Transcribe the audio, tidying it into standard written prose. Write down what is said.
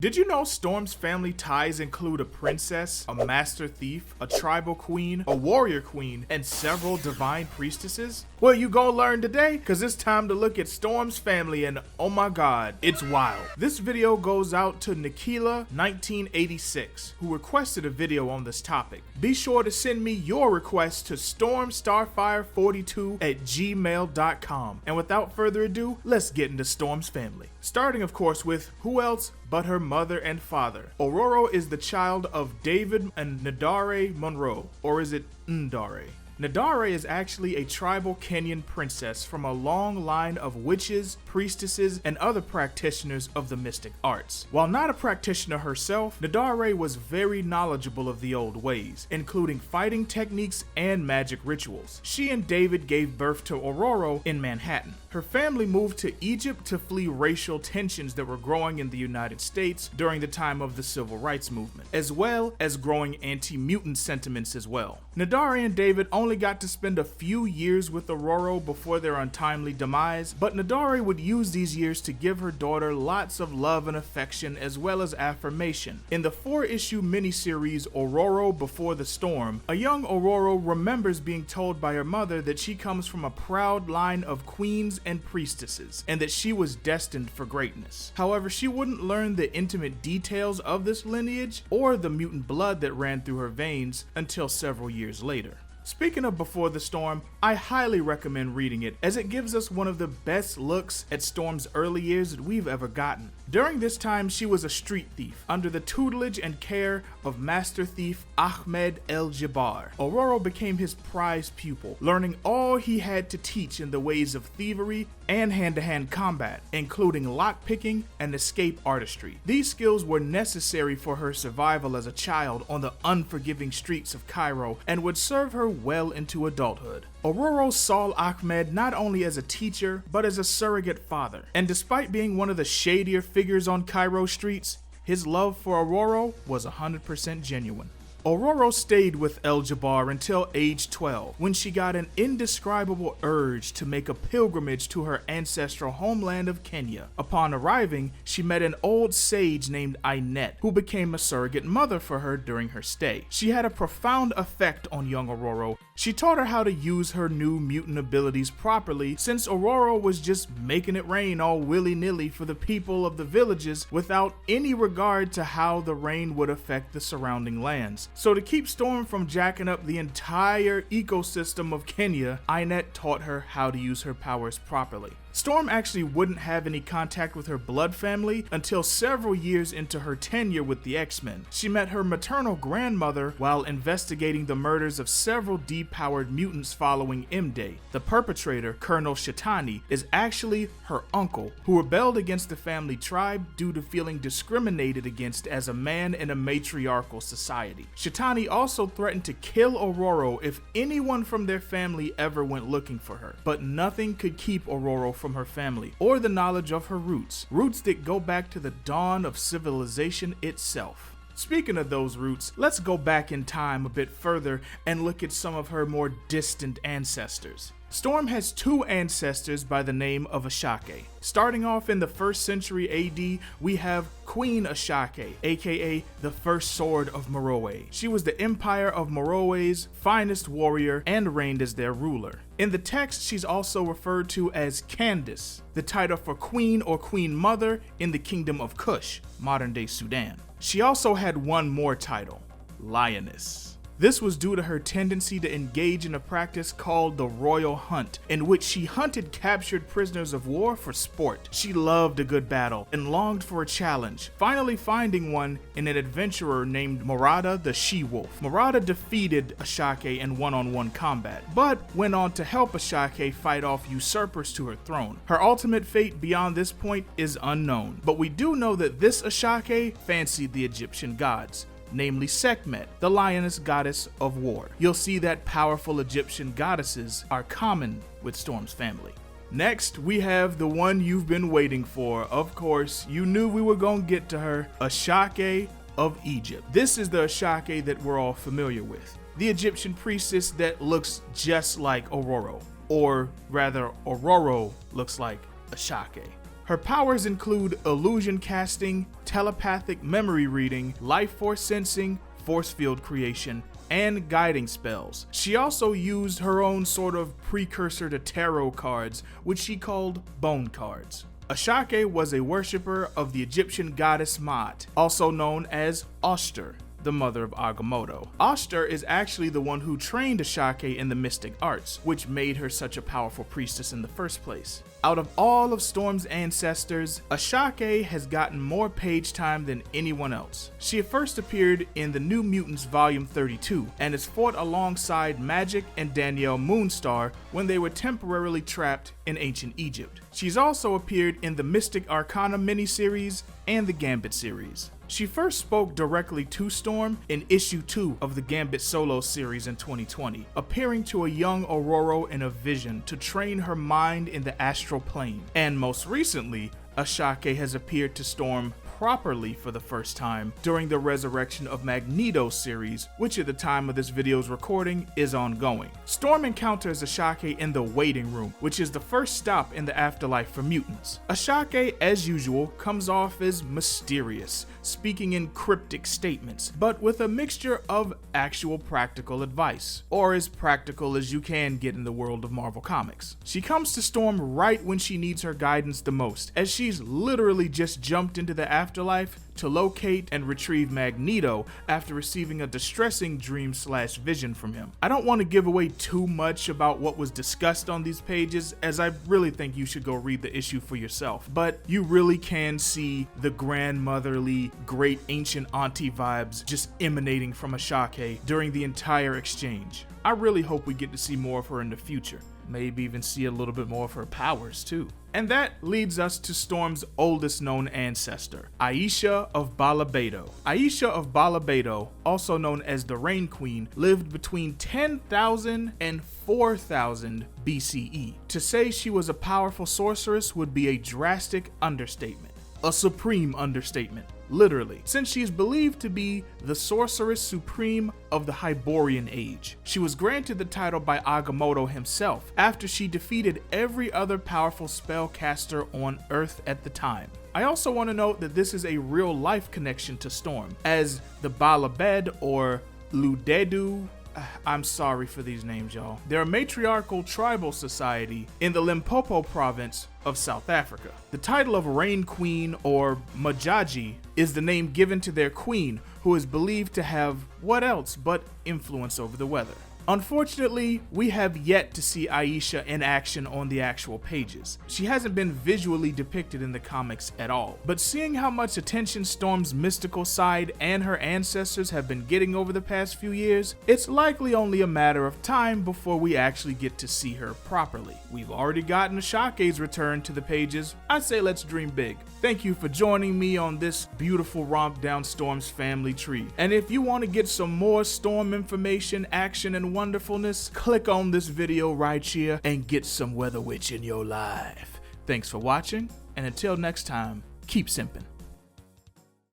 Did you know Storm's family ties include a princess, a master thief, a tribal queen, a warrior queen, and several divine priestesses? Well, you gonna learn today, cause it's time to look at Storm's family and oh my god, it's wild. This video goes out to Nikila 1986, who requested a video on this topic. Be sure to send me your request to stormstarfire42@gmail.com. And without further ado, let's get into Storm's family. Starting of course with who else but her mother and father. Ororo is the child of David and Nadare Munroe, or is it Ndare? Nadare is actually a tribal Kenyan princess from a long line of witches, priestesses, and other practitioners of the mystic arts. While not a practitioner herself, Nadare was very knowledgeable of the old ways, including fighting techniques and magic rituals. She and David gave birth to Ororo in Manhattan. Her family moved to Egypt to flee racial tensions that were growing in the United States during the time of the Civil Rights Movement, as well as growing anti-mutant sentiments as well. Nadare and David only got to spend a few years with Ororo before their untimely demise, but Nadare would use these years to give her daughter lots of love and affection as well as affirmation. In the 4-issue miniseries Ororo Before the Storm, a young Ororo remembers being told by her mother that she comes from a proud line of queens and priestesses, and that she was destined for greatness. However, she wouldn't learn the intimate details of this lineage or the mutant blood that ran through her veins until several years later. Speaking of Before the Storm, I highly recommend reading it as it gives us one of the best looks at Storm's early years that we've ever gotten. During this time, she was a street thief under the tutelage and care of master thief Ahmed El-Jabbar. Ororo became his prized pupil, learning all he had to teach in the ways of thievery and hand-to-hand combat, including lockpicking and escape artistry. These skills were necessary for her survival as a child on the unforgiving streets of Cairo and would serve her well into adulthood. Ororo saw Ahmed not only as a teacher, but as a surrogate father. And despite being one of the shadier figures on Cairo streets, his love for Ororo was 100% genuine. Ororo stayed with El-Jabbar until age 12, when she got an indescribable urge to make a pilgrimage to her ancestral homeland of Kenya. Upon arriving, she met an old sage named Ayesha, who became a surrogate mother for her during her stay. She had a profound effect on young Ororo. She taught her how to use her new mutant abilities properly, since Ororo was just making it rain all willy-nilly for the people of the villages without any regard to how the rain would affect the surrounding lands. So to keep Storm from jacking up the entire ecosystem of Kenya, Ayesha taught her how to use her powers properly. Storm actually wouldn't have any contact with her blood family until several years into her tenure with the X-Men. She met her maternal grandmother while investigating the murders of several depowered mutants following M-Day. The perpetrator, Colonel Shatani, is actually her uncle, who rebelled against the family tribe due to feeling discriminated against as a man in a matriarchal society. Shatani also threatened to kill Ororo if anyone from their family ever went looking for her, but nothing could keep Ororo from her family or the knowledge of her roots that go back to the dawn of civilization itself. Speaking of those roots, let's go back in time a bit further and look at some of her more distant ancestors. Storm has 2 ancestors by the name of Ashake. Starting off in the 1st century AD, we have Queen Ashake, aka the First Sword of Munroe. She was the Empire of Munroe's finest warrior and reigned as their ruler. In the text, she's also referred to as Candace, the title for Queen or Queen Mother in the Kingdom of Kush, modern-day Sudan. She also had one more title, Lioness. This was due to her tendency to engage in a practice called the royal hunt, in which she hunted captured prisoners of war for sport. She loved a good battle and longed for a challenge, finally finding one in an adventurer named Murada the She-Wolf. Murada defeated Ashake in one-on-one combat, but went on to help Ashake fight off usurpers to her throne. Her ultimate fate beyond this point is unknown, but we do know that this Ashake fancied the Egyptian gods, namely Sekhmet, the lioness goddess of war. You'll see that powerful Egyptian goddesses are common with Storm's family. Next, we have the one you've been waiting for. Of course, you knew we were gonna get to her, Ashake of Egypt. This is the Ashake that we're all familiar with, the Egyptian priestess that looks just like Ororo, or rather, Ororo looks like Ashake. Her powers include illusion casting, telepathic memory reading, life force sensing, force field creation, and guiding spells. She also used her own sort of precursor to tarot cards, which she called bone cards. Ashake was a worshipper of the Egyptian goddess Maat, also known as Ashtar, the mother of Agamotto. Ashtar is actually the one who trained Ashake in the mystic arts, which made her such a powerful priestess in the first place. Out of all of Storm's ancestors, Ashake has gotten more page time than anyone else. She first appeared in the New Mutants Volume 32 and has fought alongside Magic and Danielle Moonstar when they were temporarily trapped in ancient Egypt. She's also appeared in the Mystic Arcana miniseries and the Gambit series. She first spoke directly to Storm in issue 2 of the Gambit solo series in 2020, appearing to a young Ororo in a vision to train her mind in the astral plane. And most recently, Ashake has appeared to Storm properly for the first time during the Resurrection of Magneto series, which at the time of this video's recording is ongoing. Storm encounters Ashake in the waiting room, which is the first stop in the afterlife for mutants. Ashake, as usual, comes off as mysterious, speaking in cryptic statements, but with a mixture of actual practical advice, or as practical as you can get in the world of Marvel Comics. She comes to Storm right when she needs her guidance the most, as she's literally just jumped into the afterlife to locate and retrieve Magneto after receiving a distressing dream/vision from him. I don't want to give away too much about what was discussed on these pages, as I really think you should go read the issue for yourself, but you really can see the grandmotherly, great ancient auntie vibes just emanating from Ashake during the entire exchange. I really hope we get to see more of her in the future. Maybe even see a little bit more of her powers too. And that leads us to Storm's oldest known ancestor, Ayesha of Balobedu. Ayesha of Balobedu, also known as the Rain Queen, lived between 10,000 and 4,000 BCE. To say she was a powerful sorceress would be a drastic understatement. A supreme understatement, literally, since she is believed to be the sorceress supreme of the Hyborian Age. She was granted the title by Agamotto himself after she defeated every other powerful spellcaster on Earth at the time. I also want to note that this is a real life connection to Storm, as the Balabed or Ludedu, I'm sorry for these names, y'all. They're a matriarchal tribal society in the Limpopo province of South Africa. The title of Rain Queen or Majaji is the name given to their queen, who is believed to have what else but influence over the weather. Unfortunately, we have yet to see Ayesha in action on the actual pages. She hasn't been visually depicted in the comics at all, but seeing how much attention Storm's mystical side and her ancestors have been getting over the past few years, it's likely only a matter of time before we actually get to see her properly. We've already gotten Ashake's return to the pages. I say let's dream big. Thank you for joining me on this beautiful romp down Storm's family tree. And if you want to get some more Storm information, action, and wonderfulness, click on this video right here and get some Weather Witch in your life. Thanks for watching, and until next time, keep simping.